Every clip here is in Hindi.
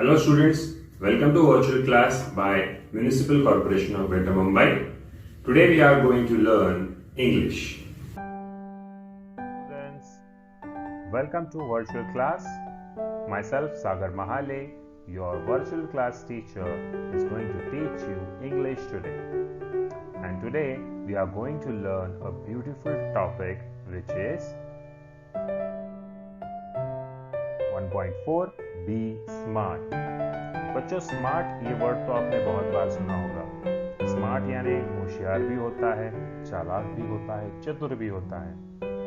Hello students, welcome to virtual class by Municipal Corporation of Greater Mumbai. Today we are going to learn English. Students, welcome to virtual class. Myself Sagar Mahale, your virtual class teacher, is going to teach you English today. And today we are going to learn a beautiful topic which is 1.4 Be Smart. बच्चों स्मार्ट ये वर्ड तो आपने बहुत बार सुना होगा। स्मार्ट यानी होशियार भी होता है, चालाक भी होता है, चतुर भी होता है।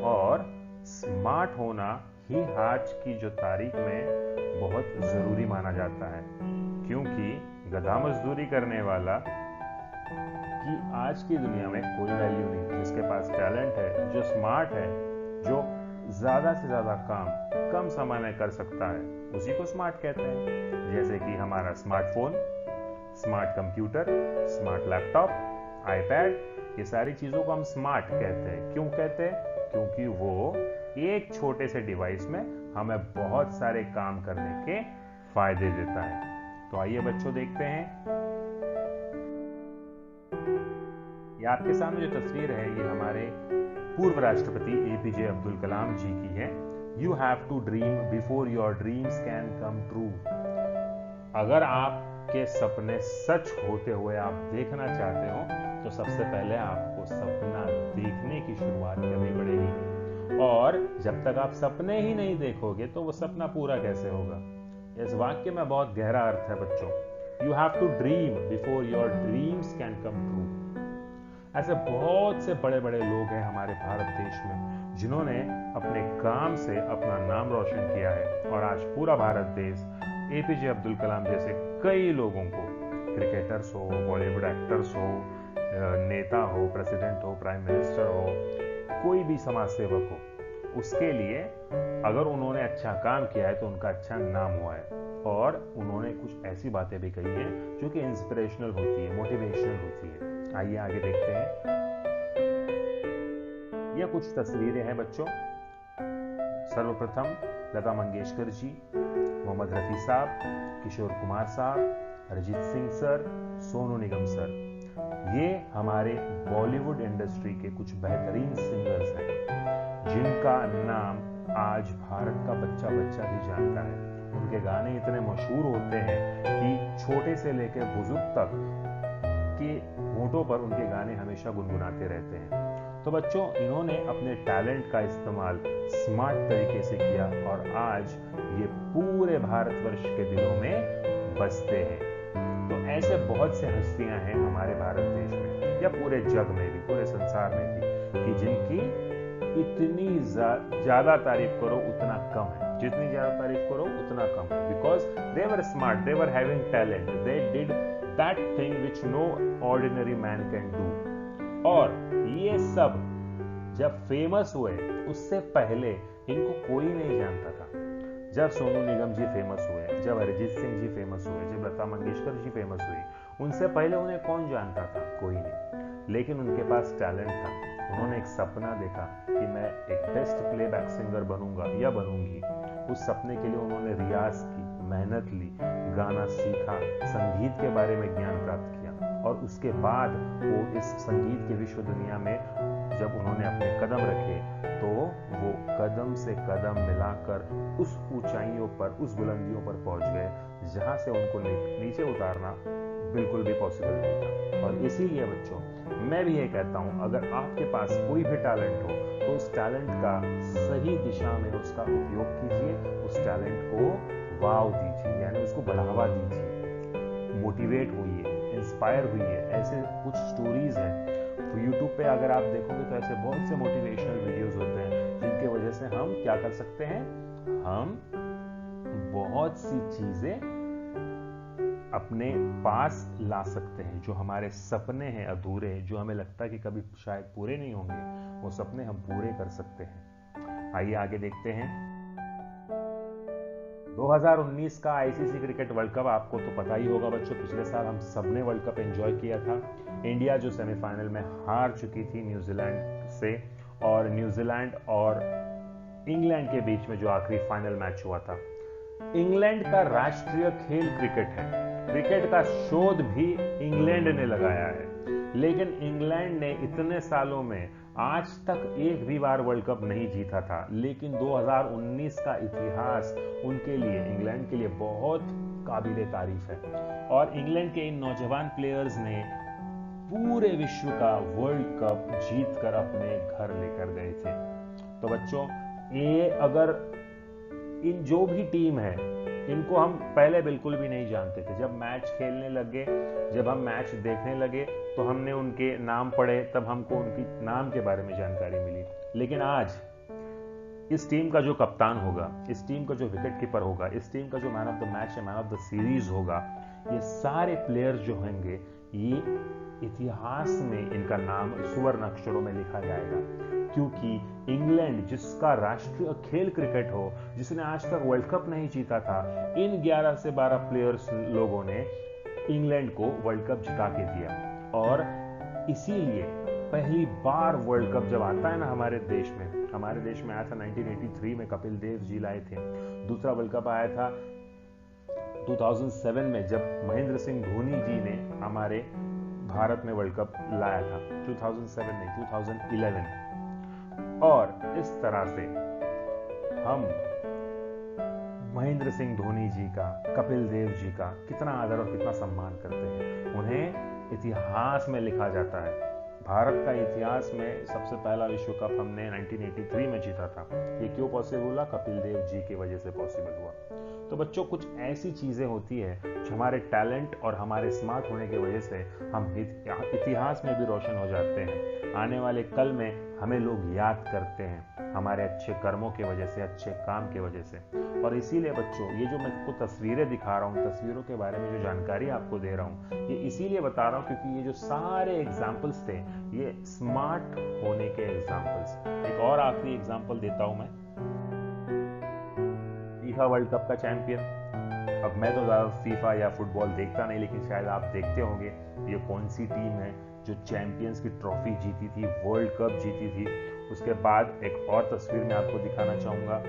और स्मार्ट होना ही आज की जो तारीख में बहुत जरूरी माना जाता है, क्योंकि गधा मजदूरी करने वाला की आज की दुनिया में कोई वैल्यू नहीं। जिसके पास टैलेंट है, जो स्मार्ट है, जो ज्यादा से ज्यादा काम कम समय में कर सकता है, उसी को स्मार्ट कहते हैं। जैसे कि हमारा smartphone, smart computer, smart laptop, iPad, ये सारी चीजों को हम स्मार्ट कहते हैं। क्यों कहते हैं? क्योंकि वो एक छोटे से डिवाइस में हमें बहुत सारे काम करने के फायदे देता है। तो आइए बच्चों देखते हैं। ये आपके सामने जो तस्वीर है, ये हमारे पूर्व राष्ट्रपति एपीजे अब्दुल कलाम जी की है। You have to dream before your dreams can come true. अगर आपके सपने सच होते हुए आप देखना चाहते हो, तो सबसे पहले आपको सपना देखने की शुरुआत करनी पड़ेगी। और जब तक आप सपने ही नहीं देखोगे तो वो सपना पूरा कैसे होगा? इस वाक्य में बहुत गहरा अर्थ है बच्चों। You have to dream before your dreams can come true. ऐसे बहुत से बड़े बड़े लोग हैं हमारे भारत देश में, जिन्होंने अपने काम से अपना नाम रोशन किया है। और आज पूरा भारत देश एपीजे अब्दुल कलाम जैसे कई लोगों को, क्रिकेटर्स हो, बॉलीवुड एक्टर्स हो, नेता हो, प्रेसिडेंट हो, प्राइम मिनिस्टर हो, कोई भी समाज सेवक हो, उसके लिए अगर उन्होंने अच्छा काम किया है तो उनका अच्छा नाम हुआ है। और उन्होंने कुछ ऐसी बातें भी कही हैं जो कि इंस्पिरेशनल होती है, मोटिवेशनल होती है। आइए आगे देखते हैं। यह कुछ तस्वीरें हैं बच्चों। सर्वप्रथम लता मंगेशकर जी, मोहम्मद रफी साहब, किशोर कुमार साहब, अरिजीत सिंह सर, सोनू निगम सर, ये हमारे बॉलीवुड इंडस्ट्री के कुछ बेहतरीन सिंगर्स हैं, जिनका नाम आज भारत का बच्चा बच्चा भी जानता है। उनके गाने इतने मशहूर होते हैं कि छोटे से लेकर बुजुर्ग तक के होठों पर उनके गाने हमेशा गुनगुनाते रहते हैं। तो बच्चों, इन्होंने अपने टैलेंट का इस्तेमाल स्मार्ट तरीके से किया और आज ये पूरे भारतवर्ष के दिलों में बसते हैं। तो ऐसे बहुत से हस्तियां हैं हमारे भारत देश में या पूरे जग में भी, पूरे संसार में भी, कि जिनकी इतनी ज्यादा तारीफ करो उतना कम है। जितनी ज्यादा तारीफ करो उतना कम है। Because they were smart, they were having talent, they did that thing which no ordinary man can do. और ये सब जब फेमस हुए, उससे पहले इनको कोई नहीं जानता था। जब सोनू निगम जी फेमस हुए, जब अरिजीत सिंह जी फेमस हुए, जब लता मंगेशकर जी फेमस हुई, उनसे पहले उन्हें कौन जानता था? कोई नहीं। लेकिन उनके पास टैलेंट था। उन्होंने एक सपना देखा कि मैं एक बेस्ट प्लेबैक सिंगर बनूंगा या बनूंगी। उस सपने के लिए उन्होंने रियाज की, मेहनत ली, गाना सीखा, संगीत के बारे में ज्ञान प्राप्त किया। और उसके बाद वो इस संगीत की विश्व दुनिया में जब उन्होंने अपने कदम रखे, तो वो कदम से कदम मिलाकर उस ऊंचाइयों पर, उस बुलंदियों पर पहुंच गए, जहां से उनको नीचे उतारना बिल्कुल भी पॉसिबल नहीं था। और इसीलिए बच्चों, मैं भी ये कहता हूं, अगर आपके पास कोई भी टैलेंट हो तो उस टैलेंट का सही दिशा में उसका उपयोग कीजिए, उस टैलेंट को वाव दीजिए, यानी उसको बढ़ावा दीजिए, मोटिवेट होइए, इंस्पायर होइए। ऐसे कुछ स्टोरीज हैं यूट्यूब पे, अगर आप देखोगे तो ऐसे बहुत से मोटिवेशनल वीडियोस होते हैं, जिनके वजह से हम क्या कर सकते हैं, हम बहुत सी चीजें अपने पास ला सकते हैं। जो हमारे सपने हैं अधूरे, जो हमें लगता है कि कभी शायद पूरे नहीं होंगे, वो सपने हम पूरे कर सकते हैं। आइए आगे देखते हैं। 2019 का आईसीसी क्रिकेट वर्ल्ड कप आपको तो पता ही होगा बच्चों। पिछले साल हम सबने वर्ल्ड कप एंजॉय किया था। इंडिया जो सेमीफाइनल में हार चुकी थी न्यूजीलैंड से, और न्यूजीलैंड और इंग्लैंड के बीच में जो आखिरी फाइनल मैच हुआ था, इंग्लैंड का राष्ट्रीय खेल क्रिकेट है। क्रिकेट का शोध भी इंग्लैंड ने लगाया है, लेकिन इंग्लैंड ने इतने सालों में आज तक एक भी बार वर्ल्ड कप नहीं जीता था। लेकिन 2019 का इतिहास उनके लिए, इंग्लैंड के लिए बहुत काबिले तारीफ है। और इंग्लैंड के इन नौजवान प्लेयर्स ने पूरे विश्व का वर्ल्ड कप जीतकर अपने घर लेकर गए थे। तो बच्चों, ये अगर इन जो भी टीम है, इनको हम पहले बिल्कुल भी नहीं जानते थे। जब मैच खेलने लगे, जब हम मैच देखने लगे, तो हमने उनके नाम पढ़े, तब हमको उनकी नाम के बारे में जानकारी मिली। लेकिन आज इस टीम का जो कप्तान होगा, इस टीम का जो विकेट कीपर होगा, इस टीम का जो मैन ऑफ द मैच या मैन ऑफ द सीरीज होगा, ये सारे प्लेयर्स जो होंगे, ये इतिहास में इनका नाम सुवर्ण अक्षरों में लिखा जाएगा। क्योंकि इंग्लैंड, जिसका राष्ट्रीय खेल क्रिकेट हो, जिसने आज तक वर्ल्ड कप नहीं जीता था, इन 11 से 12 प्लेयर्स लोगों ने इंग्लैंड को वर्ल्ड कप जिता के दिया। और इसीलिए पहली बार वर्ल्ड कप जब आता है ना हमारे देश में आया था 1983 में, कपिल देव जी लाए थे। दूसरा वर्ल्ड कप आया था 2007 में, जब महेंद्र सिंह धोनी जी ने हमारे भारत में वर्ल्ड कप लाया था। 2007 नहीं, 2011। और इस तरह से हम महेंद्र सिंह धोनी जी का, कपिल देव जी का कितना आदर और कितना सम्मान करते हैं। उन्हें इतिहास में लिखा जाता है। भारत का इतिहास में सबसे पहला विश्व कप हमने 1983 में जीता था। ये क्यों पॉसिबल हुआ? कपिल देव जी की वजह से पॉसिबल हुआ। तो बच्चों, कुछ ऐसी चीजें होती है जो हमारे टैलेंट और हमारे स्मार्ट होने की वजह से हम इतिहास में भी रोशन हो जाते हैं। आने वाले कल में हमें लोग याद करते हैं हमारे अच्छे कर्मों की वजह से, अच्छे काम की वजह से। और इसीलिए बच्चों, ये जो मैं आपको तस्वीरें दिखा रहा हूँ, तस्वीरों के बारे में जो जानकारी आपको दे रहा हूँ, ये इसीलिए बता रहा हूँ क्योंकि ये जो सारे एग्जाम्पल्स थे, ये स्मार्ट होने के एग्जाम्पल्स। एक और आखिरी एग्जाम्पल देता हूं मैं। फीफा वर्ल्ड कप का चैंपियन, अब मैं तो ज्यादा फीफा या फुटबॉल देखता नहीं, लेकिन शायद आप देखते होंगे ये कौन सी टीम है जो चैंपियंस की ट्रॉफी जीती थी, वर्ल्ड कप जीती थी। उसके बाद एक और तस्वीर मैं आपको दिखाना चाहूंगा।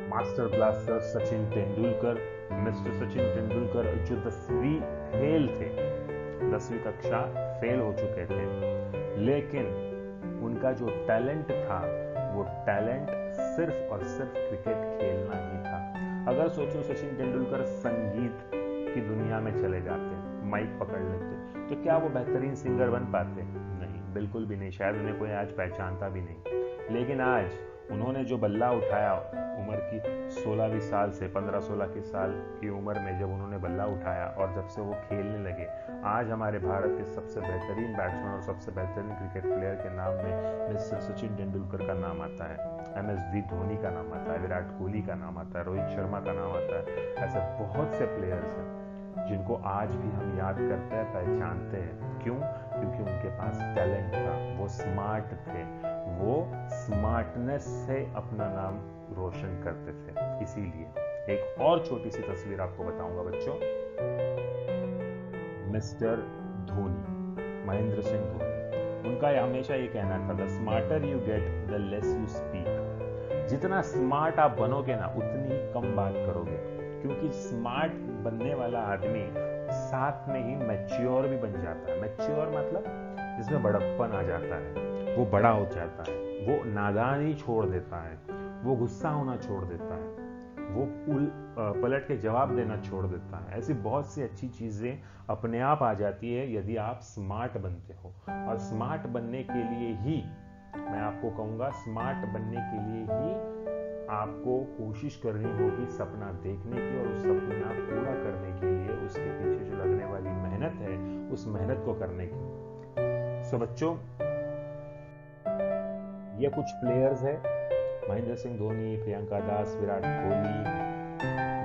Master blaster Sachin Tendulkar, mister Sachin Tendulkar, जो 10वीं फेल थे, 10वीं कक्षा फेल हो चुके थे, लेकिन उनका जो टैलेंट था, वो टैलेंट सिर्फ और सिर्फ क्रिकेट खेलना ही था। अगर सोचो सचिन तेंदुलकर संगीत की दुनिया में चले जाते, माइक पकड़ लेते, तो क्या वो बेहतरीन सिंगर बन पाते? नहीं, बिल्कुल भी नहीं। शायद उन्हें कोई आज पहचानता भी नहीं। लेकिन आज उन्होंने जो बल्ला उठाया, उम्र की 16वीं साल से 15-16 की साल की उम्र में जब उन्होंने बल्ला उठाया और जब से वो खेलने लगे, आज हमारे भारत के सबसे बेहतरीन बैट्समैन और सबसे बेहतरीन क्रिकेट प्लेयर के नाम में मिस्टर सचिन तेंदुलकर का नाम आता है, MS धोनी का नाम आता है, विराट कोहली का नाम आता है, रोहित शर्मा का नाम आता है। ऐसे बहुत से प्लेयर्स हैं जिनको आज भी हम याद करते हैं, पहचानते हैं। क्यों? क्योंकि उनके पास टैलेंट था, वो स्मार्ट थे, वो स्मार्टनेस से अपना नाम रोशन करते थे। इसीलिए एक और छोटी सी तस्वीर आपको बताऊंगा बच्चों। मिस्टर धोनी, महेंद्र सिंह धोनी, उनका हमेशा ये कहना था, the smarter you get the less you speak. जितना स्मार्ट आप बनोगे ना, उतनी कम बात करोगे। क्योंकि स्मार्ट बनने वाला आदमी साथ में ही मैच्योर भी बन जाता है। मैच्योर मतलब जिसमें बड़प्पन आ जाता है, वो बड़ा हो जाता है, वो नादानी छोड़ देता है, वो गुस्सा होना छोड़ देता है, वो पलट के जवाब देना छोड़ देता है। ऐसी बहुत सी अच्छी चीजें अपने आप आ जाती है यदि आप स्मार्ट बनते हो। और स्मार्ट बनने के लिए ही मैं आपको कहूंगा, स्मार्ट बनने के लिए ही आपको कोशिश करनी होगी सपना देखने की, और उस सपना पूरा करने के लिए उसके पीछे जो लगने वाली मेहनत है, उस मेहनत को करने की। सो बच्चों, ये कुछ प्लेयर्स है, महेंद्र सिंह धोनी, प्रियंका दास, विराट कोहली,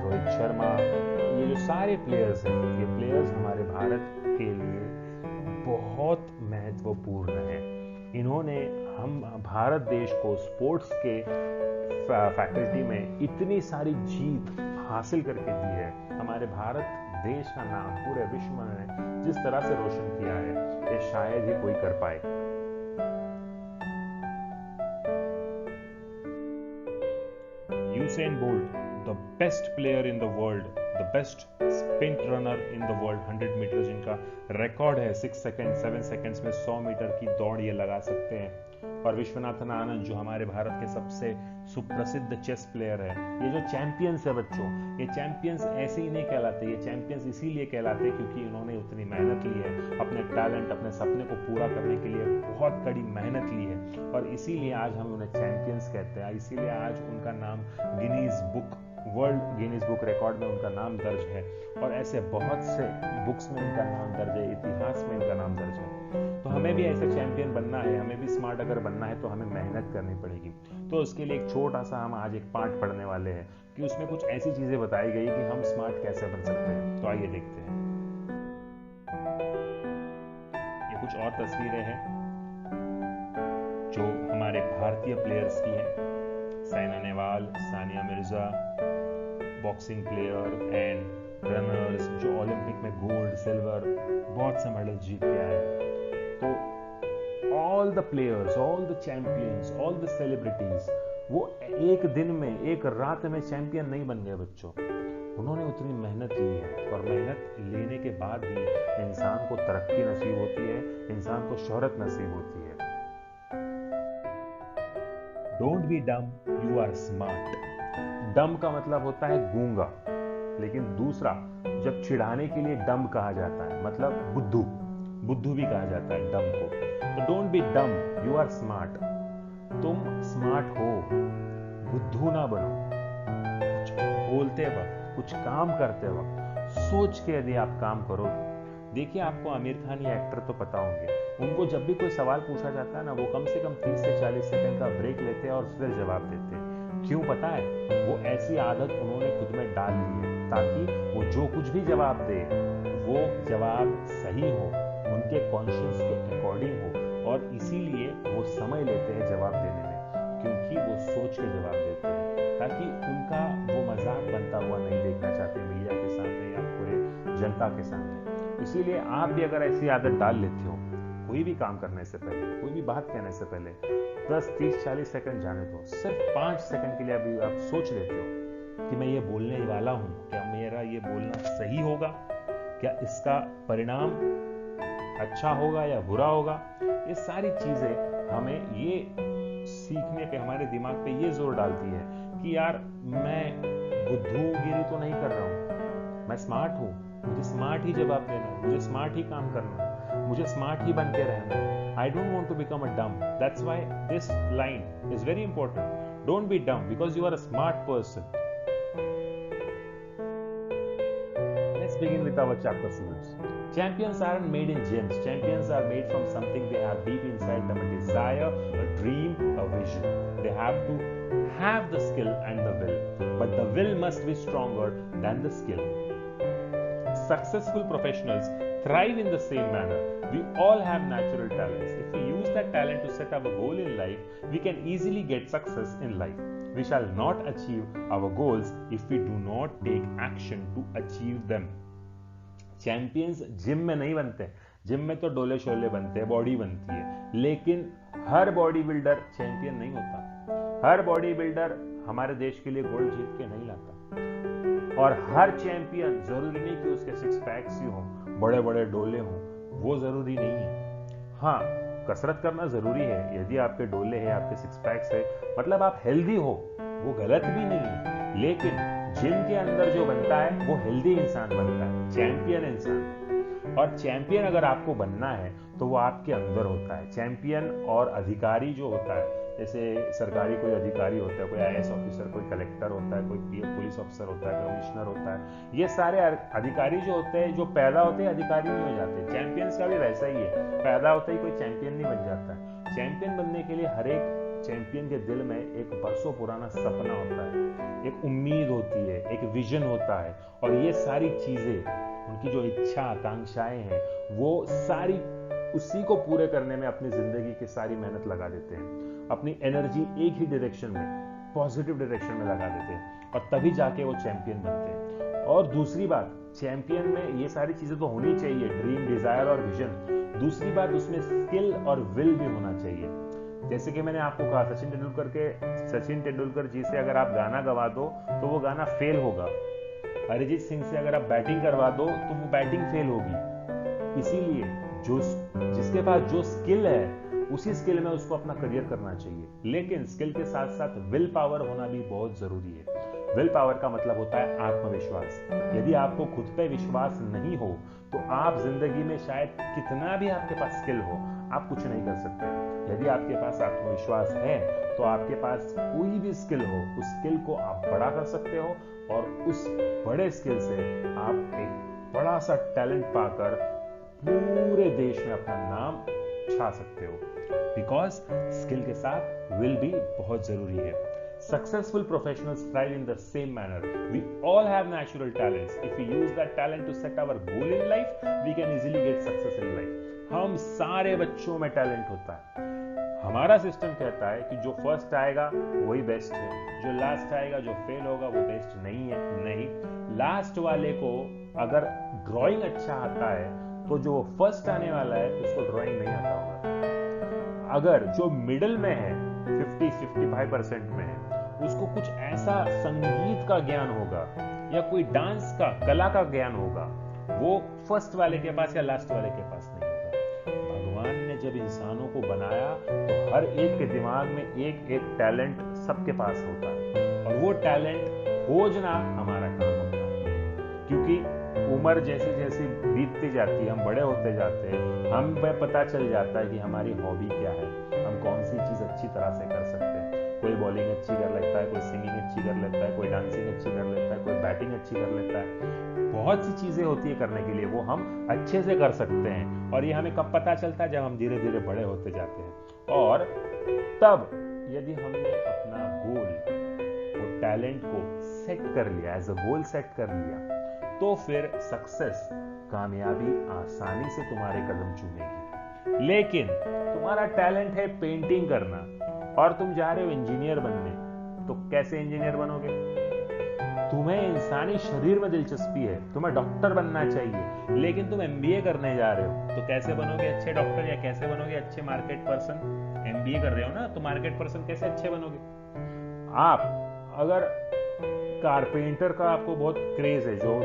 रोहित शर्मा, ये जो सारे प्लेयर्स हैं, ये प्लेयर्स हमारे भारत के लिए बहुत महत्वपूर्ण है। इन्होंने हम भारत देश को स्पोर्ट्स के फैकल्टी में इतनी सारी जीत हासिल करके दी है। हमारे भारत देश का नाम पूरे विश्व में जिस तरह से रोशन किया है, ये शायद ही कोई कर पाए। Usain Bolt, the best player in the world, the best sprint runner in the world, 100 metre जिनका रिकॉर्ड है 6 सेकंड 7 सेकंड्स में 100 मीटर की दौड़ ये लगा सकते हैं। और विश्वनाथन आनंद जो हमारे भारत के सबसे सुप्रसिद्ध चेस प्लेयर है। ये जो चैंपियंस है बच्चों, ये चैंपियंस ऐसे ही नहीं कहलाते, ये चैंपियंस इसीलिए कहलाते हैं क्योंकि इन्होंने उतनी मेहनत ली है, अपने टैलेंट, अपने सपने को पूरा करने के लिए बहुत कड़ी मेहनत ली है, और इसीलिए आज हम उन्हें चैंपियंस कहते हैं। इसीलिए आज उनका नाम Guinness book, world Guinness book record में उनका नाम दर्ज है, और ऐसे बहुत से बुक्स में इनका नाम दर्ज है, इतिहास में इनका नाम दर्ज है। तो हमें भी ऐसे चैंपियन बनना है, हमें भी स्मार्ट अगर बनना है तो हमें मेहनत करनी पड़ेगी। तो उसके लिए एक छोटा सा हम आज एक पार्ट पढ़ने वाले हैं कि उसमें कुछ ऐसी चीजें बताई गई कि हम स्मार्ट कैसे बन सकते हैं। तो आइए देखते हैं। ये कुछ और तस्वीरें हैं जो हमारे भारतीय प्लेयर्स की हैं। Saina Nehwal, Sania Mirza, boxing player and runners जो ओलंपिक में गोल्ड, सिल्वर, बहुत से मेडल जीत के आए। तो all the players, all the champions, all the celebrities, वो एक दिन में, एक रात में चैंपियन नहीं बन गए बच्चों। उन्होंने उतनी मेहनत ली है, और मेहनत लेने के बाद ही इंसान को तरक्की नसीब होती है, इंसान को शोहरत नसीब होती है। Don't be dumb, you are smart. Dumb का मतलब होता है गूंगा, लेकिन दूसरा जब चिढ़ाने के लिए डम कहा जाता है, मतलब बुद्धू, बुद्धू भी कहा जाता है डम को। तो don't be dumb, you are smart. तुम स्मार्ट हो, बुद्धू ना बनो। कुछ बोलते वक्त, कुछ काम करते वक्त सोच के यदि आप काम करो। देखिए, आपको आमिर खान या एक्टर तो पता होंगे, उनको जब भी कोई सवाल पूछा जाता है ना, वो कम से कम 30 से 40 सेकंड का ब्रेक लेते हैं और फिर जवाब देते हैं। क्यों पता है? वो ऐसी आदत उन्होंने खुद में डाल ली है ताकि वो जो कुछ भी जवाब दे वो जवाब सही हो, उनके कॉन्शियस के अकॉर्डिंग हो, और इसीलिए वो समय लेते हैं जवाब देने में, क्योंकि वो सोच के जवाब देते हैं, ताकि उनका वो मजाक बनता हुआ नहीं देखना चाहते मीडिया के सामने या पूरे जनता के सामने। इसीलिए आप भी अगर ऐसी आदत डाल लेते हो, कोई भी काम करने से पहले, कोई भी बात कहने से पहले 10, 30, 40 सेकंड जाने दो, सिर्फ 5 सेकंड के लिए अभी आप सोच लेते हो कि मैं ये बोलने वाला हूं, क्या मेरा ये बोलना सही होगा, क्या इसका परिणाम अच्छा होगा या बुरा होगा। ये सारी चीजें हमें ये सीखने पे, हमारे दिमाग पे ये जोर डालती है कि यार मैं बुद्धूगिरी तो नहीं कर रहा हूं, मैं स्मार्ट हूं, मुझे स्मार्ट ही जवाब देना है, मुझे स्मार्ट ही काम करना है, मुझे स्मार्ट ही बन के रहना है। I don't want to become a dumb. That's why this line is very important. Don't be dumb because you are a smart person. Let's begin with our chapter, students. Champions aren't made in gyms. Champions are made from something they have deep inside them, a desire, a dream, a vision. They have to have the skill and the will, but the will must be stronger than the skill. Successful professionals thrive in the same manner. We all have natural talents. If we use that talent to set our goal in life, we can easily get success in life. We shall not achieve our goals if we do not take action to achieve them. Champions gym में नहीं बनते, जिम में तो डोले शोले बनते हैं, बॉडी बनती है, लेकिन हर बॉडी बिल्डर चैंपियन नहीं होता। हर बॉडी बिल्डर हमारे देश के लिए गोल्ड जीत के नहीं लाता, और हर चैंपियन जरूरी नहीं कि उसके 6 पैक्स ही हों, बड़े बड़े डोले हों, वो जरूरी नहीं है। हाँ, कसरत करना जरूरी है। यदि आपके डोले हैं, आपके 6 पैक्स है, मतलब आप हेल्दी हो, वो गलत भी नहीं है, लेकिन जिम के अंदर जो बनता है वो हेल्दी इंसान बनता है, चैंपियन इंसान। और चैंपियन अगर आपको बनना है तो वो आपके अंदर होता है। चैंपियन और अधिकारी जो होता है, जैसे सरकारी कोई अधिकारी होता है, कोई IAS ऑफिसर, कोई कलेक्टर होता है, कोई पुलिस ऑफिसर होता है, कमिश्नर होता है, ये सारे अधिकारी जो होते हैं, जो पैदा होते हैं अधिकारी नहीं हो जाते। चैंपियंस का भी वैसा ही है, पैदा होता ही कोई चैंपियन नहीं बन जाता है। चैंपियन बनने के लिए हर एक चैंपियन के दिल में एक बरसों पुराना सपना होता है, एक उम्मीद होती है, एक विजन होता है, और ये सारी चीजें, उनकी जो इच्छा आकांक्षाएं हैं, वो सारी उसी को पूरे करने में अपनी जिंदगी की सारी मेहनत लगा देते हैं, अपनी एनर्जी एक ही डायरेक्शन में, पॉजिटिव डायरेक्शन में लगा देते हैं, और तभी जाके वो चैंपियन बनते हैं। और दूसरी बात, चैंपियन में ये सारी चीजें तो होनी चाहिए, ड्रीम, डिजायर और विजन। दूसरी बात, उसमें स्किल और विल भी होना चाहिए। जैसे कि मैंने आपको कहा, सचिन तेंदुलकर जी से अगर आप गाना गवा दो तो वो गाना फेल होगा। अरिजीत सिंह से अगर आप बैटिंग करवा दो तो वो बैटिंग फेल होगी। इसीलिए जो जिसके पास जो स्किल है उसी स्किल में उसको अपना करियर करना चाहिए, लेकिन स्किल के साथ साथ विल पावर होना भी बहुत जरूरी है। विल पावर का मतलब होता है आत्मविश्वास। यदि आपको खुद पे विश्वास नहीं हो तो आप जिंदगी में शायद कितना भी आपके पास स्किल हो, आप कुछ नहीं कर सकते। यदि आपके पास आत्मविश्वास है तो आपके पास कोई भी स्किल हो, उस स्किल को आप बड़ा कर सकते हो और उस बड़े स्किल से आप एक बड़ा सा टैलेंट पाकर पूरे देश में अपना नाम छा सकते हो। बिकॉज स्किल के साथ विल भी बहुत जरूरी है। Successful professionals thrive in the same manner. We all have natural talents. If we use that talent to set our goal in life, we can easily get success in life. हम सारे बच्चों में टैलेंट होता है। हमारा सिस्टम कहता है कि जो फर्स्ट आएगा वही बेस्ट है, जो लास्ट आएगा, जो फेल होगा वो बेस्ट नहीं है। नहीं, लास्ट वाले को अगर ड्राइंग अच्छा आता है तो जो फर्स्ट आने वाला है उसको ड्राइंग नहीं आता होगा। अगर जो मिडिल में है 50-55% में है उसको कुछ ऐसा संगीत का ज्ञान होगा या कोई डांस का कला का ज्ञान होगा, वो फर्स्ट वाले के पास या लास्ट वाले के पास नहीं होगा। भगवान ने जब इंसानों को बनाया तो हर एक के दिमाग में एक एक टैलेंट सबके पास होता है और वो टैलेंट खोजना हमारा काम होता है। क्योंकि उम्र जैसे जैसे बीतती जाती है, हम बड़े होते जाते हैं, हमें पता चल जाता है कि हमारी हॉबी क्या है, हम कौन सी चीज अच्छी तरह से कर सकते हैं। कोई बॉलिंग अच्छी कर लेता है, कोई सिंगिंग अच्छी कर लेता है, कोई डांसिंग अच्छी कर लेता है, कोई बैटिंग अच्छी कर लेता है। बहुत सी चीजें होती है करने के लिए, वो हम अच्छे से कर सकते हैं और ये हमें कब पता चलता है, जब हम धीरे धीरे बड़े होते जाते हैं। और तब यदि हमने अपना गोल, वो टैलेंट को सेट कर लिया, एज अ गोल सेट कर लिया, तो फिर सक्सेस, कामयाबी आसानी से तुम्हारे कदम चूमेगी। लेकिन तुम्हारा टैलेंट है पेंटिंग करना और तुम जा रहे हो इंजीनियर बनने, तो कैसे इंजीनियर बनोगे? तुम्हें इंसानी शरीर में दिलचस्पी है, तुम्हें डॉक्टर बनना चाहिए, लेकिन तुम एमबीए करने जा रहे हो, तो कैसे बनोगे अच्छे डॉक्टर या कैसे बनोगे अच्छे मार्केट पर्सन? एमबीए कर रहे हो ना, तो मार्केट पर्सन कैसे अच्छे बनोगे? आप अगर कारपेंटर का आपको बहुत क्रेज है, जो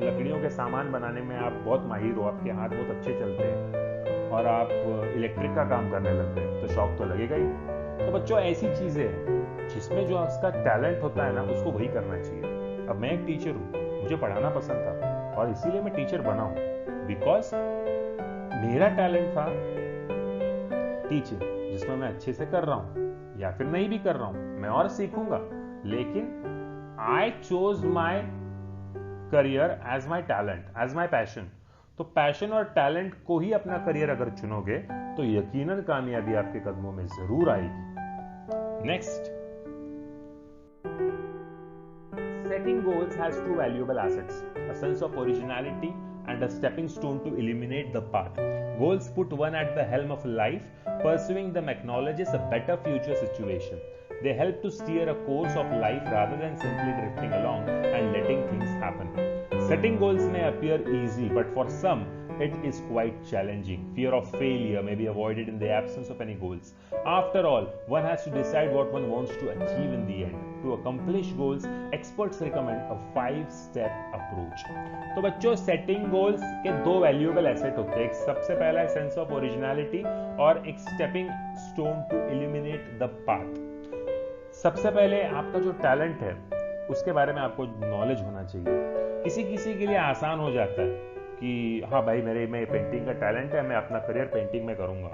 लकड़ियों के सामान बनाने में आप बहुत माहिर हो, आपके हाथ बहुत अच्छे चलते हैं और आप इलेक्ट्रिक का काम करने लग गए, तो शौक तो लगेगा ही। तो बच्चों, ऐसी चीजें हैं जिसमें जो उसका टैलेंट होता है ना, उसको वही करना चाहिए। अब मैं एक टीचर हूँ, मुझे पढ़ाना पसंद था और इसीलिए मैं टीचर बना हूँ। बिकॉज मेरा टैलेंट था टीचर, जिसमें मैं अच्छे से कर रहा हूँ या फिर नहीं भी कर रहा हूँ, मैं और सीखूंगा, लेकिन I chose my career as my talent, as my passion. तो पैशन और टैलेंट को ही अपना करियर अगर चुनोगे तो यकीनन कामयाबी आपके कदमों में जरूर आएगी। Next, setting goals has two valuable assets: a sense of originality and a stepping stone to illuminate the path. Goals put one at the helm of life. Pursuing them acknowledges a better future situation. They help to steer a course of life rather than simply drifting along and letting things happen. Setting goals may appear easy, but for some, it is quite challenging. Fear of failure may be avoided in the absence of any goals. After all, one has to decide what one wants to achieve in the end. To accomplish goals, experts recommend a 5-step approach. तो बच्चों, सेटिंग गोल्स के दो वैल्यूएबल एसेट होते हैं। एक सबसे पहला है सेंस ऑफ ओरिजिनलिटी और एक stepping stone to illuminate the path. सबसे पहले आपका जो टैलेंट है उसके बारे में आपको नॉलेज होना चाहिए। किसी किसी के लिए आसान हो जाता है कि हाँ भाई, मेरे में पेंटिंग का टैलेंट है, मैं अपना करियर पेंटिंग में करूंगा,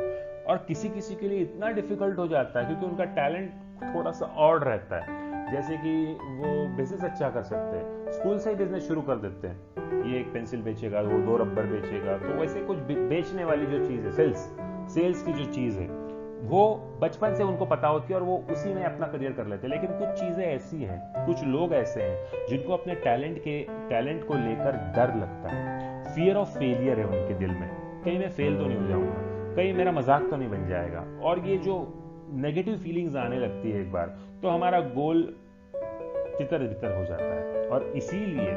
और किसी किसी के लिए इतना डिफिकल्ट हो जाता है क्योंकि उनका टैलेंट थोड़ा सा ऑड रहता है। जैसे कि वो बिजनेस अच्छा कर सकते हैं, स्कूल से ही बिजनेस शुरू कर देते हैं, ये एक पेंसिल बेचेगा, वो 2 रबर बेचेगा, तो वैसे कुछ बेचने वाली जो चीज है, सेल्स की जो चीज है, वो बचपन से उनको पता होती है और वो उसी में अपना करियर कर लेते हैं। लेकिन कुछ चीजें ऐसी हैं, कुछ लोग ऐसे हैं जिनको अपने टैलेंट को लेकर डर लगता है। फियर ऑफ फेलियर है उनके दिल में, कहीं मैं फेल तो नहीं हो जाऊंगा, कहीं मेरा मजाक तो नहीं बन जाएगा, और ये जो नेगेटिव फीलिंग्स आने लगती है एक बार, तो हमारा गोल तितर बितर हो जाता है। और इसीलिए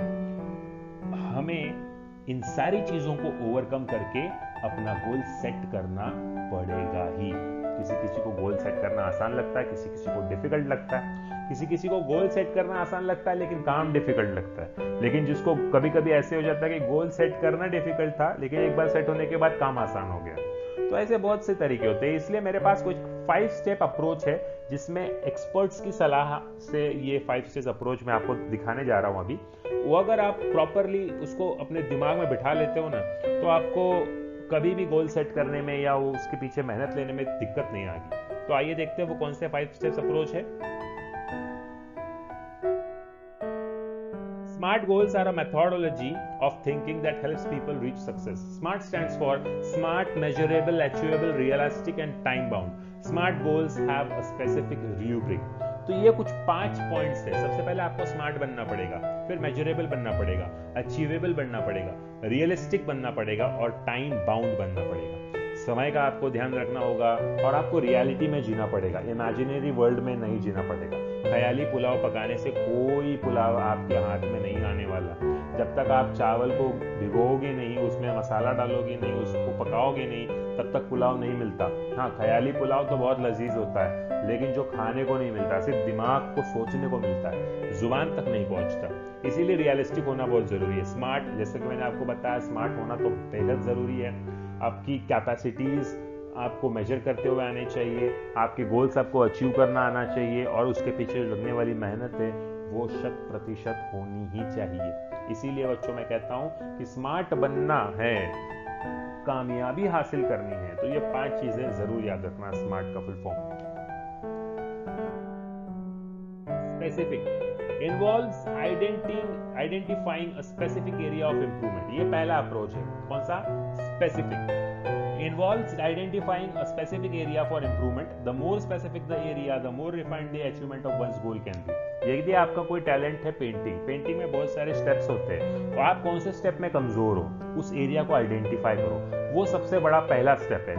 हमें इन सारी चीजों को ओवरकम करके अपना गोल सेट करना पड़ेगा ही। किसी किसी को गोल सेट करना आसान लगता है, किसी किसी को डिफिकल्ट लगता है। किसी किसी को गोल सेट करना आसान लगता है लेकिन काम डिफिकल्ट लगता है। लेकिन जिसको कभी कभी ऐसे हो जाता है कि गोल सेट करना डिफिकल्ट था लेकिन एक बार सेट होने के बाद काम आसान हो गया। तो ऐसे बहुत से तरीके होते हैं। इसलिए मेरे पास कुछ 5 स्टेप अप्रोच है जिसमें एक्सपर्ट्स की सलाह से ये 5 स्टेप अप्रोच मैं आपको दिखाने जा रहा हूं अभी। वो अगर आप प्रॉपरली उसको अपने दिमाग में बिठा लेते हो ना तो आपको कभी भी गोल सेट करने में या वो उसके पीछे मेहनत लेने में दिक्कत नहीं आएगी। तो आइए देखते हैं वो कौन से 5 स्टेप्स अप्रोच है। Smart goals are a methodology of thinking that helps people reach success. SMART stands for smart, measurable, achievable, realistic and time bound. Smart goals have a specific rubric. तो ये कुछ 5 पॉइंट्स है। सबसे पहले आपको स्मार्ट बनना पड़ेगा, फिर मेजरेबल बनना पड़ेगा, अचीवेबल बनना पड़ेगा, रियलिस्टिक बनना पड़ेगा और टाइम बाउंड बनना पड़ेगा। समय का आपको ध्यान रखना होगा और आपको रियलिटी में जीना पड़ेगा, इमेजिनरी वर्ल्ड में नहीं जीना पड़ेगा। ख्याली पुलाव पकाने से कोई पुलाव आपके हाथ में नहीं आने वाला। जब तक आप चावल को भिगोगे नहीं, उसमें मसाला डालोगे नहीं, उसको पकाओगे नहीं, तब तक पुलाव नहीं मिलता। हाँ, ख्याली पुलाव तो बहुत लजीज होता है लेकिन जो खाने को नहीं मिलता, सिर्फ दिमाग को सोचने को मिलता है, जुबान तक नहीं पहुंचता। इसीलिए रियलिस्टिक होना बहुत जरूरी है। स्मार्ट, जैसे कि मैंने आपको बताया, स्मार्ट होना तो बेहद जरूरी है। आपकी कैपेसिटीज आपको मेजर करते हुए आने चाहिए, आपके गोल्स आपको अचीव करना आना चाहिए और उसके पीछे लगने वाली मेहनत है वो 100% होनी ही चाहिए। इसीलिए बच्चों मैं कहता हूं कि स्मार्ट बनना है, कामयाबी हासिल करनी है तो ये 5 चीजें जरूर याद रखना। स्मार्ट का full form specific involves identifying a specific area of improvement. ये पहला अप्रोच है। कौन सा? Specific involves identifying a specific area for improvement. The more specific the area, the more refined the achievement of one's goal can be. यदि आपका कोई टैलेंट है पेंटिंग में बहुत सारे स्टेप्स होते हैं, तो आप कौन से स्टेप में कमजोर हो उस एरिया को आइडेंटिफाई करो। वो सबसे बड़ा पहला स्टेप है।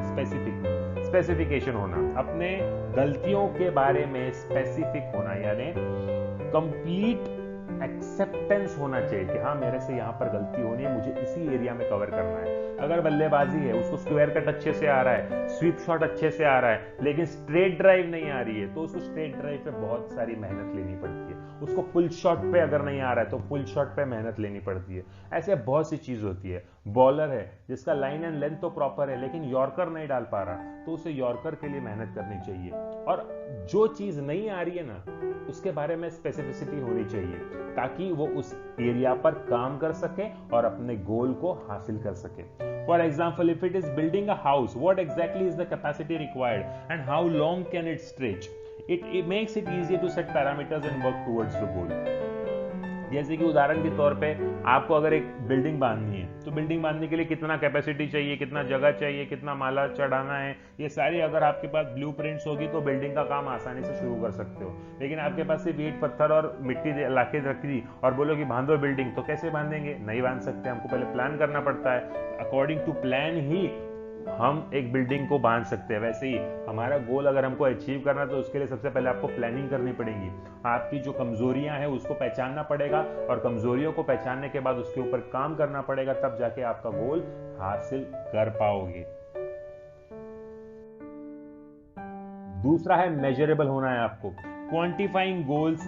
स्पेसिफिकेशन होना, अपने गलतियों के बारे में स्पेसिफिक होना, यानी कंप्लीट एक्सेप्टेंस होना चाहिए कि हाँ मेरे से यहाँ पर गलती होनी है, मुझे इसी एरिया में कवर करना है। अगर बल्लेबाजी है, उसको स्क्वायर कट अच्छे से आ रहा है, स्वीप शॉट अच्छे से आ रहा है लेकिन स्ट्रेट ड्राइव नहीं आ रही है, तो उसको स्ट्रेट ड्राइव पे बहुत सारी मेहनत लेनी पड़ती है। उसको पुल शॉट पे अगर नहीं आ रहा है तो पुल शॉट पे मेहनत लेनी पड़ती है। ऐसे बहुत सी चीज होती है। बॉलर है जिसका लाइन एंड लेंथ तो प्रॉपर है लेकिन यॉर्कर नहीं डाल पा रहा, तो उसे यॉर्कर के लिए मेहनत करनी चाहिए। और जो चीज नहीं आ रही है ना, उसके बारे में स्पेसिफिसिटी होनी चाहिए ताकि वो उस एरिया पर काम कर सके और अपने गोल को हासिल कर सके। For example, if it is building a house, what exactly is the capacity required and how long can it stretch? It makes it easier to set parameters and work towards the goal. जैसे कि उदाहरण के तौर पे आपको अगर एक बिल्डिंग बांधनी है तो बिल्डिंग बांधने के लिए कितना कैपेसिटी चाहिए, कितना जगह चाहिए, कितना माला चढ़ाना है, ये सारी अगर आपके पास ब्लूप्रिंट्स होगी तो बिल्डिंग का काम आसानी से शुरू कर सकते हो। लेकिन आपके पास सिर्फ ईंट पत्थर और मिट्टी लाके रख दी और बोलो कि बांधो बिल्डिंग, तो कैसे बांधेंगे? नहीं बांध सकते। हमको पहले प्लान करना पड़ता है। अकॉर्डिंग टू प्लान ही हम एक बिल्डिंग को बांध सकते हैं। वैसे ही हमारा गोल अगर हमको अचीव करना है तो उसके लिए सबसे पहले आपको प्लानिंग करनी पड़ेगी। आपकी जो कमजोरियां हैं उसको पहचानना पड़ेगा और कमजोरियों को पहचानने के बाद उसके ऊपर काम करना पड़ेगा, तब जाके आपका गोल हासिल कर पाओगे। दूसरा है मेजरेबल होना है आपको। Quantifying goals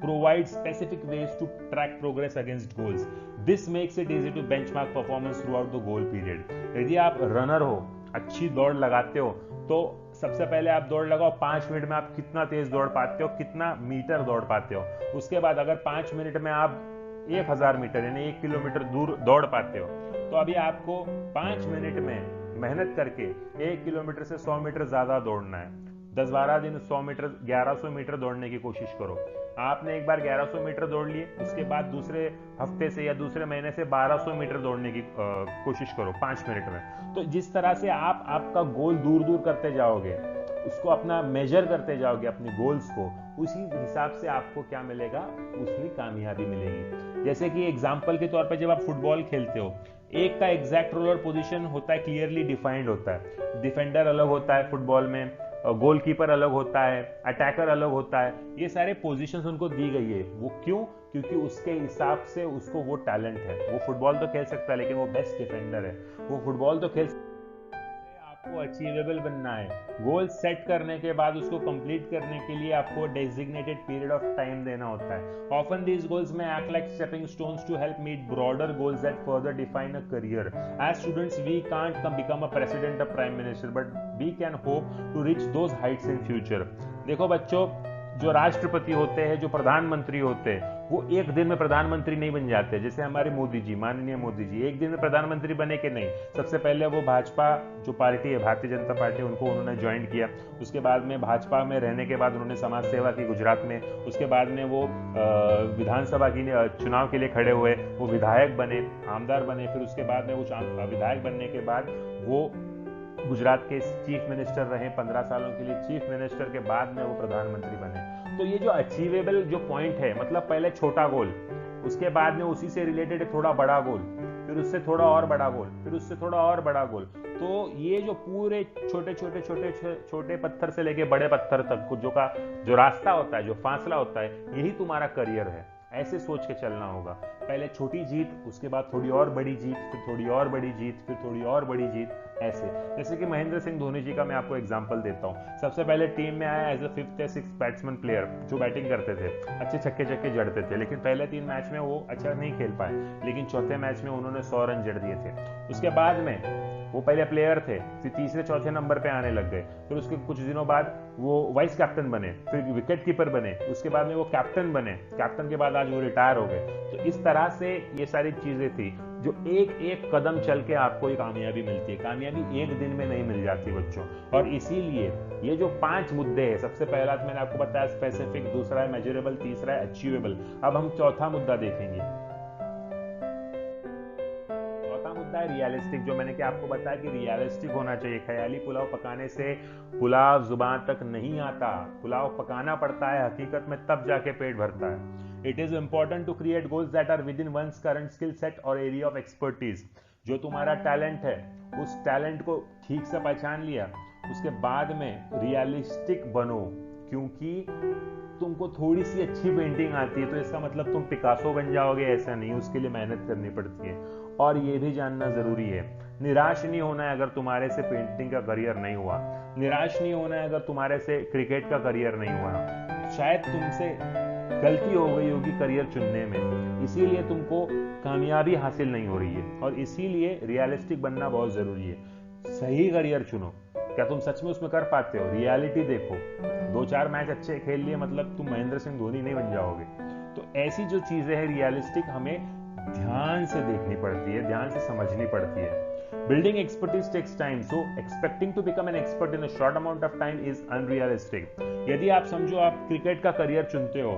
provide specific ways to track progress against goals. This makes it easy to benchmark performance throughout the goal period. यदि आप रनर हो, अच्छी दौड़ लगाते हो, तो सबसे पहले आप दौड़ लगाओ 5 मिनट में आप कितना तेज दौड़ पाते हो, कितना मीटर दौड़ पाते हो। उसके बाद अगर 5 मिनट में आप 1000 मीटर यानी 1 किलोमीटर दूर दौड़ पाते हो, तो अभी आपको 5 मिनट में मेहनत करके 1 किलोमीटर से 100 मीटर ज्यादा दौड़ना है। 10-12 दिन 100 मीटर 1100 मीटर दौड़ने की कोशिश करो। आपने एक बार 1100 मीटर दौड़ लिए, उसके बाद दूसरे हफ्ते से या दूसरे महीने से 1200 मीटर दौड़ने की कोशिश करो 5 मिनट में। तो जिस तरह से आप आपका गोल दूर दूर करते जाओगे, उसको अपना मेजर करते जाओगे अपने गोल्स को, उसी हिसाब से आपको क्या मिलेगा? उसकी कामयाबी मिलेगी। जैसे कि एग्जाम्पल के तौर पर जब आप फुटबॉल खेलते हो, एक का एग्जैक्ट रोल और पोजीशन होता है, क्लियरली डिफाइंड होता है। डिफेंडर अलग होता है फुटबॉल में, गोलकीपर अलग होता है, अटैकर अलग होता है। ये सारे पोजीशंस उनको दी गई है। वो क्यों? क्योंकि उसके हिसाब से उसको वो टैलेंट है। वो फुटबॉल तो खेल सकता है लेकिन वो बेस्ट डिफेंडर है। वो फुटबॉल तो खेल सकता है, आप को अचीवेबल बनना है। गोल सेट करने के बाद उसको कंप्लीट करने के लिए आपको डेजिग्नेटेड पीरियड ऑफ टाइम देना होता है। ऑफन दीज गोल्स में act like stepping stones to help meet broader goals that further define a career. As students we can't become a president, a prime minister, but we can hope to reach those heights in future. देखो बच्चों, जो राष्ट्रपति होते हैं, जो प्रधानमंत्री होते हैं, वो एक दिन में प्रधानमंत्री नहीं बन जाते। जैसे हमारे मोदी जी, माननीय मोदी जी एक दिन में प्रधानमंत्री बने कि नहीं। सबसे पहले वो भाजपा जो पार्टी है, भारतीय जनता पार्टी, उनको उन्होंने ज्वाइन किया। उसके बाद में भाजपा में रहने के बाद उन्होंने समाज सेवा की गुजरात में। उसके बाद में वो विधानसभा की चुनाव के लिए खड़े हुए, वो विधायक बने, आमदार बने। फिर उसके बाद में वो विधायक बनने के बाद वो गुजरात के चीफ मिनिस्टर रहे 15 सालों के लिए। चीफ मिनिस्टर के बाद में वो प्रधानमंत्री बने। तो ये जो अचीवेबल जो पॉइंट है, मतलब पहले छोटा गोल, उसके बाद में उसी से रिलेटेड थोड़ा बड़ा गोल, फिर उससे थोड़ा और बड़ा गोल, फिर उससे थोड़ा और बड़ा गोल। तो ये जो पूरे छोटे छोटे छोटे छोटे पत्थर से लेके बड़े पत्थर तक जो रास्ता होता है, जो फासला होता है, यही तुम्हारा करियर है। ऐसे सोच के चलना होगा। पहले छोटी जीत, उसके बाद थोड़ी और बड़ी जीत, फिर थोड़ी और बड़ी जीत, फिर थोड़ी और बड़ी जीत, ऐसे। जैसे कि महेंद्र सिंह धोनी जी का मैं आपको एग्जांपल देता हूँ। सबसे पहले टीम में आया एज अ 5th या 6th बैट्समैन प्लेयर, जो बैटिंग करते थे, अच्छे छक्के चक्के जड़ते थे। लेकिन पहले 3 मैच में वो अच्छा नहीं खेल पाए, लेकिन चौथे मैच में उन्होंने 100 रन जड़ दिए थे। उसके बाद में वो पहले प्लेयर थे, फिर तीसरे चौथे नंबर पे आने लग गए। फिर उसके कुछ दिनों बाद वो वाइस कैप्टन बने, फिर विकेट कीपर बने, उसके बाद में वो कैप्टन बने। कैप्टन के बाद आज वो रिटायर हो गए। तो इस तरह से ये सारी चीजें थी जो एक एक कदम चल के आपको ये कामयाबी मिलती है। कामयाबी एक दिन में नहीं मिल जाती बच्चों। और इसीलिए ये जो 5 मुद्दे हैं, सबसे पहला तो मैंने आपको बताया स्पेसिफिक, दूसरा है मेजरेबल, तीसरा है अचीवेबल। अब हम चौथा मुद्दा देखेंगे। रियलिस्टिक, जो मैंने क्या आपको बताया कि रियलिस्टिक होना चाहिए। ख्याली पुलाव पकाने से पुलाव जुबान तक नहीं आता, पुलाव पकाना पड़ता है हकीकत में, तब जाके पेट भरता है। It is important to create goals that are within one's current skill set or area of expertise. जो तुम्हारा टैलेंट है, उस टैलेंट को ठीक से पहचान लिया, उसके बाद में रियलिस्टिक बनो। क्योंकि तुमको थोड़ी सी अच्छी पेंटिंग आती है तो इसका मतलब तुम पिकासो बन जाओगे, ऐसा नहीं। उसके लिए मेहनत करनी पड़ती है। और ये भी जानना जरूरी है, निराश नहीं होना है अगर तुम्हारे से पेंटिंग का करियर नहीं हुआ। निराश नहीं होना है अगर तुम्हारे से क्रिकेट का करियर नहीं हुआ। शायद तुमसे गलती हो गई होगी करियर चुनने में, इसीलिए तुमको कामयाबी हासिल नहीं हो रही है। और इसीलिए रियलिस्टिक बनना बहुत जरूरी है। सही करियर चुनो। क्या तुम सच में उसमें कर पाते हो? रियलिटी देखो। 2-4 मैच अच्छे खेल लिए मतलब तुम महेंद्र सिंह धोनी नहीं बन जाओगे। तो ऐसी जो चीजें हैं रियलिस्टिक, हमें ध्यान से देखनी पड़ती है, ध्यान से समझनी पड़ती है। Building expertise takes time, so expecting to become an expert in a short amount of time is unrealistic. यदि आप समझो आप क्रिकेट का करियर चुनते हो,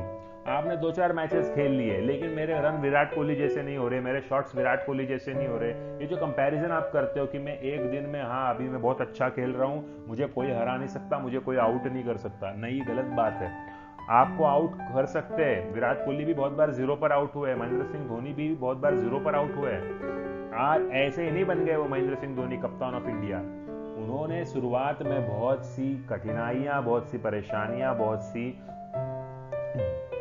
आपने 2-4 मैचेस खेल लिए, लेकिन मेरे रन विराट कोहली जैसे नहीं हो रहे, मेरे शॉट्स विराट कोहली जैसे नहीं हो रहे, ये जो कंपैरिजन आप करते हो कि मैं एक दिन में, हाँ अभी मैं बहुत अच्छा खेल रहा हूं, मुझे कोई हरा नहीं सकता, मुझे कोई आउट नहीं कर सकता, नहीं, गलत बात है। आपको आउट कर सकते हैं। विराट कोहली भी बहुत बार 0 पर आउट हुए, महेंद्र सिंह धोनी भी बहुत बार 0 पर आउट हुए। आज ऐसे ही नहीं बन गए वो महेंद्र सिंह धोनी कप्तान ऑफ इंडिया। उन्होंने शुरुआत में बहुत सी कठिनाइयां, बहुत सी परेशानियां, बहुत सी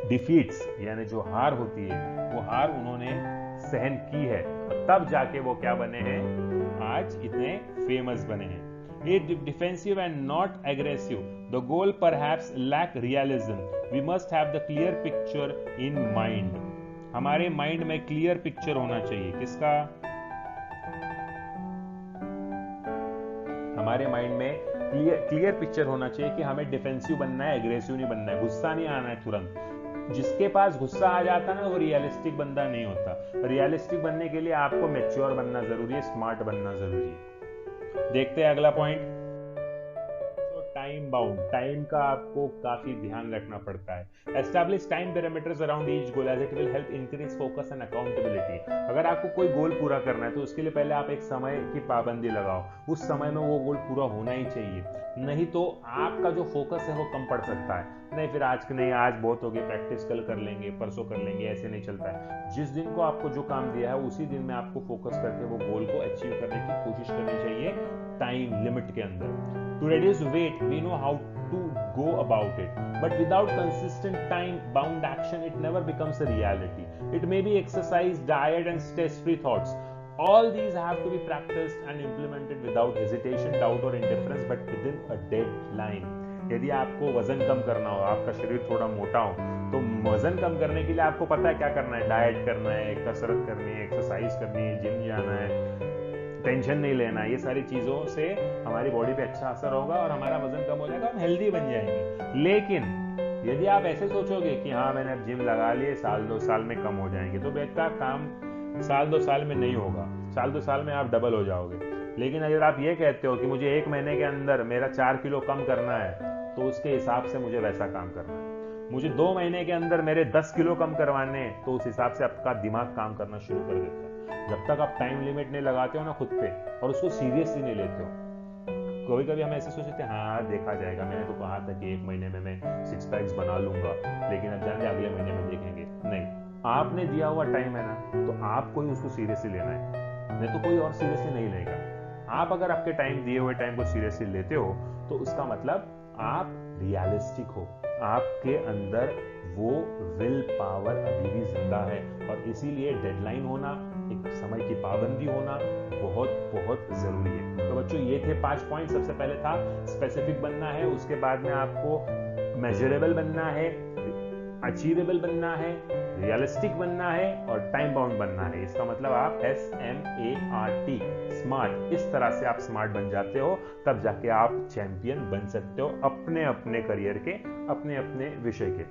डिफीट्स, यानी जो हार होती है, वो हार उन्होंने सहन की है। तब जाके वो क्या बने हैं, आज इतने फेमस बने हैं। Defensive and not aggressive. The goal perhaps lack realism. We must have the clear picture in mind. हमारे माइंड में क्लियर पिक्चर होना चाहिए। किसका? हमारे माइंड में क्लियर पिक्चर होना चाहिए कि हमें डिफेंसिव बनना है, एग्रेसिव नहीं बनना है, गुस्सा नहीं आना है तुरंत। जिसके पास गुस्सा आ जाता है ना, वो रियलिस्टिक बंदा नहीं होता। रियलिस्टिक बनने के लिए आपको मैच्योर बनना जरूरी है, स्मार्ट बनना जरूरी है। देखते हैं अगला पॉइंट। तो टाइम बाउंड, टाइम का आपको काफी ध्यान रखना पड़ता है। Establish time parameters around each goal as it will help increase focus and accountability. अगर आपको कोई गोल पूरा करना है तो उसके लिए पहले आप एक समय की पाबंदी लगाओ। उस समय में वो गोल पूरा होना ही चाहिए, नहीं तो आपका जो फोकस है वो कम पड़ सकता है। नहीं फिर आज नहीं, आज बहुत हो गया, प्रैक्टिस कल कर लेंगे, परसों कर लेंगे, ऐसे नहीं चलता है। जिस दिन को आपको जो काम दिया है उसी दिन में आपको फोकस करके वो गोल को अचीव करने की कोशिश करनी चाहिए, टाइम लिमिट के अंदर। To reduce weight we know how to go about it, but without consistent time bound action it never becomes a reality. It may be exercise, diet and stress free thoughts, All these have to be practiced and implemented without hesitation, doubt or indifference, but within a deadline. यदि आपको वजन कम करना हो, आपका शरीर थोड़ा मोटा हो, तो वजन कम करने के लिए आपको पता है क्या करना है, डाइट करना है, कसरत करनी है, एक्सरसाइज करनी है, जिम जाना है, टेंशन नहीं लेना है। ये सारी चीजों से हमारी बॉडी पे अच्छा असर होगा और हमारा वजन कम हो जाएगा, हम हेल्दी बन जाएंगे। लेकिन यदि आप ऐसे सोचोगे कि हाँ मैंने अब जिम लगा लिए, साल 2 साल में कम हो जाएंगे, तो बेटा काम साल 2 साल में नहीं होगा। साल 2 साल में आप डबल हो जाओगे। लेकिन अगर आप ये कहते हो कि मुझे 1 महीने के अंदर मेरा 4 किलो कम करना है, तो उसके हिसाब से मुझे वैसा काम करना है। मुझे 2 महीने के अंदर मेरे 10 किलो कम करवाने हैं, तो उस हिसाब से आपका दिमाग काम करना शुरू कर देता है। जब तक आप टाइम लिमिट नहीं लगाते हो ना खुद पे और उसको सीरियसली नहीं लेते हो। कभी कभी हम ऐसे सोचते हैं हाँ देखा जाएगा, मैंने तो कहा था कि 1 महीने में मैं 6 पैक्स बना लूंगा, लेकिन अब जाने अगले महीने में देखेंगे। नहीं, आपने दिया हुआ टाइम है ना, तो आपको ही उसको सीरियसली लेना है, नहीं तो कोई और सीरियसली नहीं लेगा। आप अगर आपके टाइम दिए हुए टाइम को सीरियसली लेते हो, तो उसका मतलब आप रियलिस्टिक हो, आपके अंदर वो विल पावर अभी भी जिंदा है। और इसीलिए डेडलाइन होना, एक समय की पाबंदी होना बहुत बहुत जरूरी है। तो बच्चों ये थे 5 पॉइंट। सबसे पहले था स्पेसिफिक बनना है, उसके बाद में आपको मेजरेबल बनना है, अचीवेबल बनना है, रियलिस्टिक बनना है और टाइम बाउंड बनना है। इसका मतलब आप SMART, स्मार्ट, इस तरह से आप स्मार्ट बन जाते हो, तब जाके आप चैंपियन बन सकते हो अपने अपने करियर के, अपने अपने विषय के।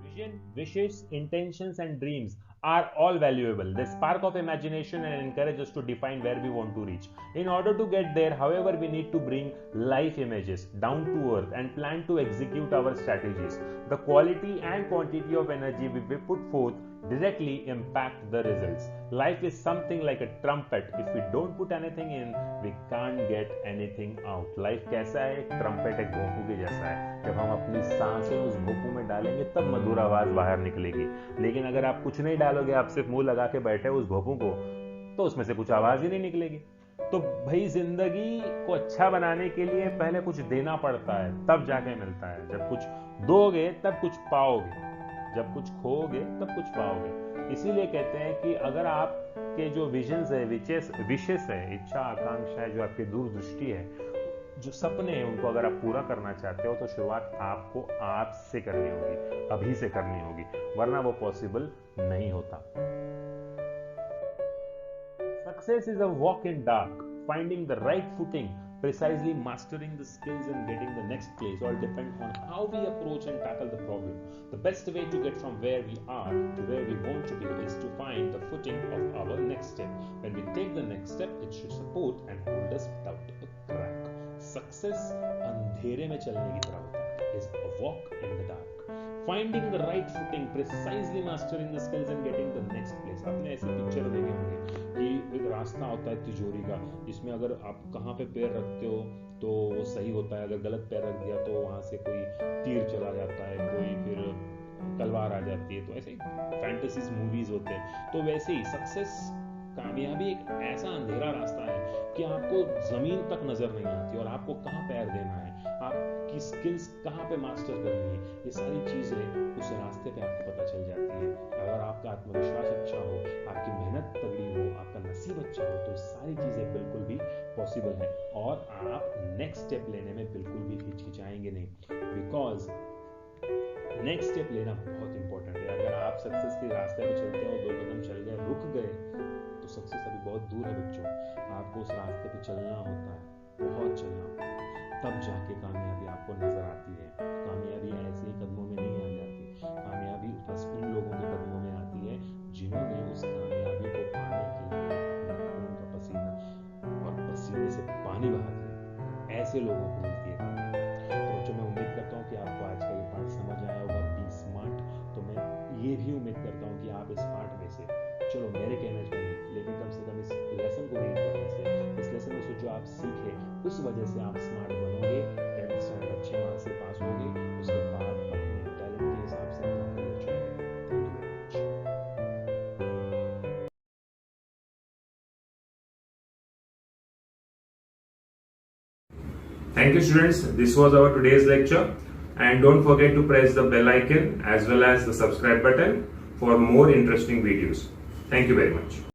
Vision, wishes, intentions and dreams are all valuable. They spark of imagination and encourage us to define where we want to reach. In order to get there, however, we need to bring life images down to earth and plan to execute our strategies. The quality and quantity of energy we put forth directly impact the results. Life is something like a trumpet. If we don't put anything in, we can't get anything out. Life कैसा है? एक ट्रम्पेट, एक भोंपू के जैसा है। जब हम अपनी सांसें उस भोंपू में डालेंगे तब मधुर आवाज बाहर निकलेगी। लेकिन अगर आप कुछ नहीं डालोगे, आप सिर्फ मुंह लगा के बैठे उस भोंपू को, तो उसमें से कुछ आवाज ही नहीं निकलेगी। तो भाई जिंदगी को अच्छा बनाने के लिए पहले कुछ देना पड़ता है, तब जाके मिलता है। जब कुछ दोगे तब कुछ पाओगे, जब कुछ खोओगे तब कुछ पाओगे। इसीलिए कहते हैं कि अगर आपके जो विजन्स है, विशेष है, इच्छा आकांक्षा है, जो आपकी दूरदृष्टि है, जो सपने हैं, उनको अगर आप पूरा करना चाहते हो, तो शुरुआत आपको आप से करनी होगी, अभी से करनी होगी, वरना वो पॉसिबल नहीं होता। Success is a walk in dark, finding the right footing, precisely mastering the skills and getting the next place all depend on how we approach and tackle the problem. The best way to get from where we are to where we want to be is to find the footing of our next step. When we take the next step, it should support and hold us without a crack. Success अंधेरे में चलने की तरह होता है, is a walk in the dark. Finding the right footing, precisely mastering the skills and getting the next place. आपने ऐसे पिक्चर देखे होंगे कि एक रास्ता होता है तिजोरी का, जिसमें अगर आप कहाँ पे पैर रखते हो तो वो सही होता है, अगर गलत पैर रख दिया तो वहां से कोई तीर चला जाता है, कोई फिर तलवार आ जाती है। तो ऐसे फैंटेसीज मूवीज होते हैं। तो वैसे ही सक्सेस, कामयाबी एक ऐसा अंधेरा रास्ता है कि आपको जमीन तक नजर नहीं आती और आपको कहाँ पैर देना है, आपकी स्किल्स कहाँ पे मास्टर करनी है, ये सारी चीजें उस रास्ते पे आपको पता चल जाती है। अगर आपका आत्मविश्वास अच्छा हो, आपकी मेहनत तगड़ी हो, आपका नसीब अच्छा हो, तो सारी चीजें बिल्कुल भी पॉसिबल है और आप नेक्स्ट स्टेप लेने में बिल्कुल भी हिचकिचाएंगे नहीं, बिकॉज नेक्स्ट स्टेप लेना बहुत इंपॉर्टेंट है। अगर आप सक्सेस के रास्ते पे चलते हो, 2 कदम चल गए, रुक गए, तो सक्सेस अभी बहुत दूर है बच्चों। आपको उस रास्ते पे चलना होता है, बहुत चलना होता है, तब जाके कामयाबी आपको नजर आती है। कामयाबी ऐसे ही कदमों में नहीं आ जाती, कामयाबी बस उन लोगों के कदमों में आती है जिन्होंने उस कामयाबी को पाने के लिए अपने खून का पसीना और पसीने से पानी बहा दिया, ऐसे लोगों को मिलती है कामयाबी। तो बच्चों, मैं उम्मीद करता हूँ कि आपको आज का ये पाठ समझ आया होगा, बी स्मार्ट। तो मैं ये भी उम्मीद करता हूँ कि आप इस पाठ में से, चलो मेरे कहने से नहीं, लेकिन कम से कम इस लेसन को रीड करने से, इस लेसन में से जो आप सीखे, उस वजह से आप स्मार्ट बनोगे, 10th स्टैंडर्ड अच्छे मार्क्स से पास होगे, उसके बाद अपने टैलेंट के हिसाब से अपना करियर चुनेंगे। Thank you students, this was our today's lecture, and don't forget to press the bell icon as well as the subscribe button for more interesting videos. Thank you very much.